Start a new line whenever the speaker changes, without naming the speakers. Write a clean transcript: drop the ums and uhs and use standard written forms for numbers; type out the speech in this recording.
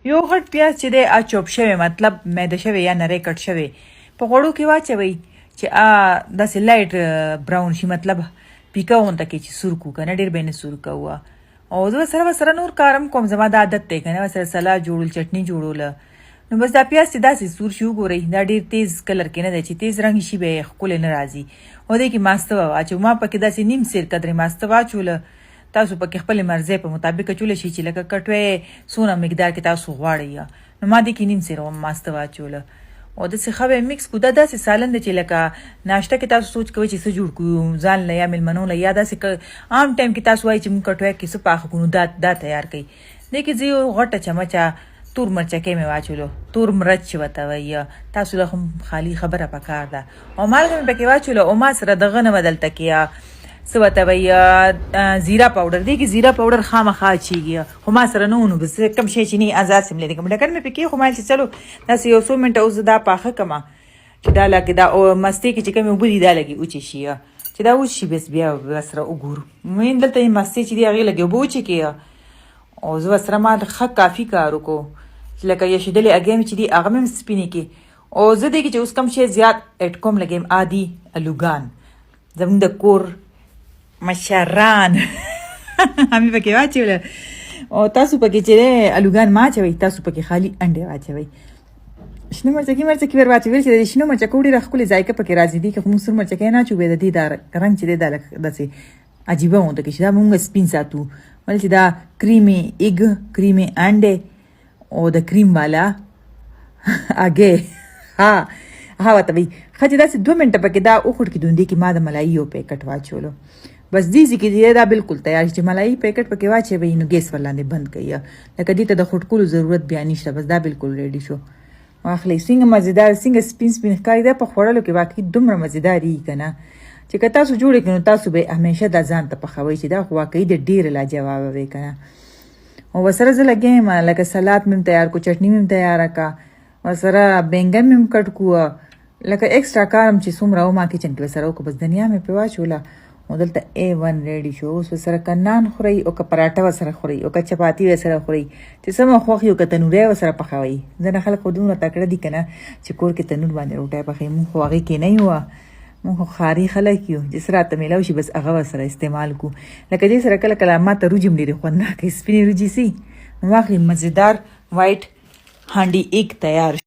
یو غټ پیاز چې دی چوپ شوی مطلب میده شوی یا نری کټ شوی په غوړو کې واچوئ چې داسې لایټ براون شي مطلب پیکه غونته کې چې سور کو کنه ډېر به نه سور کوه او زه سره نور کارم کوم زما د عادت دی کنه سره سلاد جوړول چټني جوړول نو بس دا پیاز چې داسې سور شي وګورئ دا ډېر تیز کلر کې نه دی چې تیز رنګ شي به ښکلی نه راځي او دې کې ماسته واچو ما پکې داسې نیم سیر قدرې ماسته واچوله تاسو پکې خپل مرزي په مطابق چوله شي چې لکه کټوي سونه مقدار کې تاسو غواړئ نو ما دې کې نیم سیر ماسته واچوله او د څه خبره میکس کو دا داسې سالن چې لکه ناشته کې تاسو سوچ کوئ چې څه جوړ کو ځان له یا ملمنو له یا داسې عام ټایم کې تاسو وایي چې موږ کټوي کې څه پاخه کو دا تیار کړئ دې کې زه یو غټه چمچه تور مرچکې مې واچولو تور مرچ وته وایي تاسو له هم خالی خبره پکار ده او مالګه مې پکې واچولو او ما سره دغه نه بدلته کیا څه وته وایي زیرا پاوډر دی کې زیرا پاوډر خامخا چیږي خو ما سره نه ونو بس کم شي چې نه آزاد سم لیدم ډکن مې پکې خو مال چې چلو داسې یو څو منټه اوس دا پاخه کما چې دا لکه دا او مستی کې چې کوم وبدي دا لګي او چې شي چې دا وشي بس بیا سره وګورو مې دلته مستی چې دی هغه لګي وبو چې کې او زه سره ما ښه کافي کار وکړو لکه یا شیدلې اګیم چې دی هغه مې سپینې کې او زه دې کې چې اوس کم شي زیات اټ کوم لګیم عادي الوګان زموږ د کور مشران همې پکې واچوله او تاسو پکې چې الوګان ما اچوئ تاسو پکې خالي انډې واچوئ شنو مرچکې ور واچوئ چې د شنو مرچکو ډېره ښکلې ذایقه پکې راځي دي که موږ سور مرچکې نه اچوو بیا د دې دا رنګ چې دی دا داسې عجیبه غونته کې چې دا موږ سپین ساتو ولې چې دا کریمي ایګ کریمي انډې او د کریم والا اګې ها وته وي ښه چې داسې 2 منټه پکې دا وخوړ کې دوندې کې ما د ملایي یو پیکټ واچولو بس دې کې دا بالکل تیار چې ملایي پیکټ پکې واچوي نو ګیس ورلاندې بند کړئ لکه دې ته د خټکولو ضرورت بیا نشته بس دا بالکل ریډي شو واخلئ څنګه مزېدار څنګه سپین ښکاري دا په خوړلو کې واقعي دومره مزېدار یي که نه چې که تاسو جوړې کړئ نو تاسو به همیشه دا ځان ته پخوئ چې دا خو واقعي د ډېره لاجوابه وی که نه او ورسره زه لګیم لکه سلاد مې تیار کو چټني مې تیاره کا ورسره بینګن مې کټ کو لکه ایکسټرا کارم چې څومره وما کچن کې ورسره وکړو بس دنیا مې پې واچوله او دلته A1 ریډي شو اوس ورسره که نان خورئ او که پراټه ورسره خورئ او که چپاتي ورسره خورئ چې څومره خوښ یو که تنوری ورسره پخوئ ځینې خلک خو دومره تکړه دي که نه چې کور کې تنور باندې روټۍ پخوي موږ خو هغې کې نه یو موږ خو ښاري خلک یو چې څه راته میلاو شي بس هغه ورسره استعمال کړو لکه دې سره کله کله ما ته روجې هم ډېرې خوندناکې سپینې روجې سي نو واخلئ مزېدار وایټ هانډي ایګ تیار